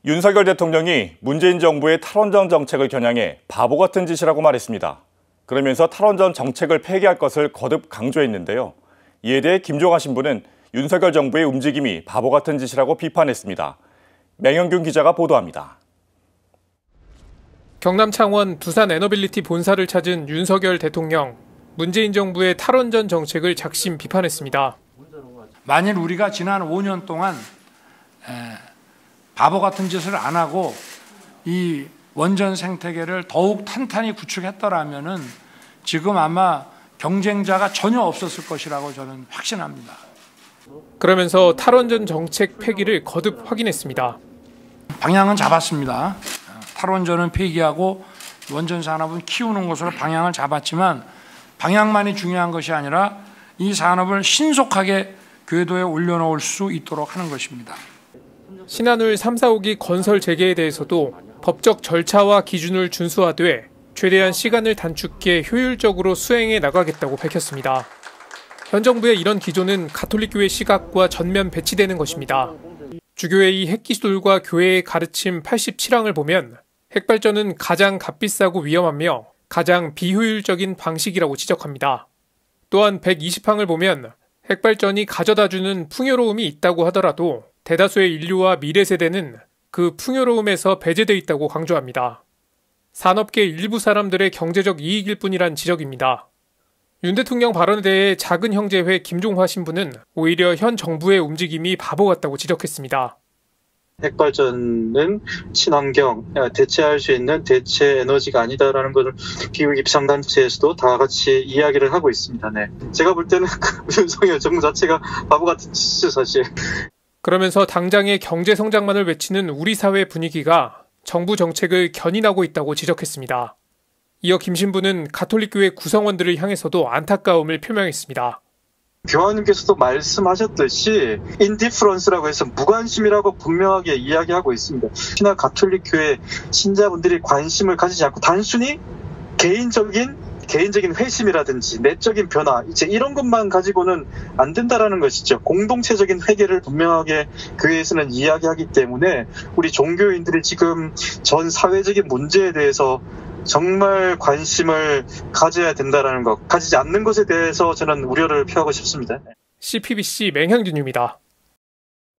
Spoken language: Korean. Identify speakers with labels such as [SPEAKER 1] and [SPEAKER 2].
[SPEAKER 1] 윤석열 대통령이 문재인 정부의 탈원전 정책을 겨냥해 바보 같은 짓이라고 말했습니다. 그러면서 탈원전 정책을 폐기할 것을 거듭 강조했는데요. 이에 대해 김종화 신부는 윤석열 정부의 움직임이 바보 같은 짓이라고 비판했습니다. 맹영균 기자가 보도합니다.
[SPEAKER 2] 경남 창원 두산 에너빌리티 본사를 찾은 윤석열 대통령, 문재인 정부의 탈원전 정책을 작심 비판했습니다.
[SPEAKER 3] 만일 우리가 지난 5년 동안 바보 같은 짓을 안 하고 이 원전 생태계를 더욱 탄탄히 구축했더라면은 지금 아마 경쟁자가 전혀 없었을 것이라고 저는 확신합니다.
[SPEAKER 2] 그러면서 탈원전 정책 폐기를 거듭 확인했습니다.
[SPEAKER 3] 방향은 잡았습니다. 탈원전은 폐기하고 원전 산업은 키우는 것으로 방향을 잡았지만 방향만이 중요한 것이 아니라 이 산업을 신속하게 궤도에 올려놓을 수 있도록 하는 것입니다.
[SPEAKER 2] 신한울 3, 4호기 건설 재개에 대해서도 법적 절차와 기준을 준수하되 최대한 시간을 단축해 효율적으로 수행해 나가겠다고 밝혔습니다. 현 정부의 이런 기조는 가톨릭교회 시각과 전면 배치되는 것입니다. 주교회의 핵기술과 교회의 가르침 87항을 보면 핵발전은 가장 값비싸고 위험하며 가장 비효율적인 방식이라고 지적합니다. 또한 120항을 보면 핵발전이 가져다주는 풍요로움이 있다고 하더라도 대다수의 인류와 미래 세대는 그 풍요로움에서 배제돼 있다고 강조합니다. 산업계 일부 사람들의 경제적 이익일 뿐이란 지적입니다. 윤 대통령 발언에 대해 작은 형제회 김종화 신부는 오히려 현 정부의 움직임이 바보 같다고 지적했습니다.
[SPEAKER 4] 핵발전은 친환경, 대체할 수 있는 대체 에너지가 아니다라는 것을 기후 입상단체에서도 다 같이 이야기를 하고 있습니다. 네. 제가 볼 때는 윤석열 정부 자체가 바보 같은 짓이죠, 사실.
[SPEAKER 2] 그러면서 당장의 경제 성장만을 외치는 우리 사회 분위기가 정부 정책을 견인하고 있다고 지적했습니다. 이어 김 신부는 가톨릭교회 구성원들을 향해서도 안타까움을 표명했습니다.
[SPEAKER 4] 교황님께서도 말씀하셨듯이 인디프런스라고 해서 무관심이라고 분명하게 이야기하고 있습니다. 신화 가톨릭교회 신자분들이 관심을 가지지 않고 단순히 개인적인 회심이라든지 내적인 변화, 이제 이런 것만 가지고는 안 된다라는 것이죠. 공동체적인 회개를 분명하게 교회에서는 이야기하기 때문에 우리 종교인들이 지금 전 사회적인 문제에 대해서 정말 관심을 가져야 된다는 것, 가지지 않는 것에 대해서 저는 우려를 표하고 싶습니다.
[SPEAKER 2] CPBC 맹형균입니다.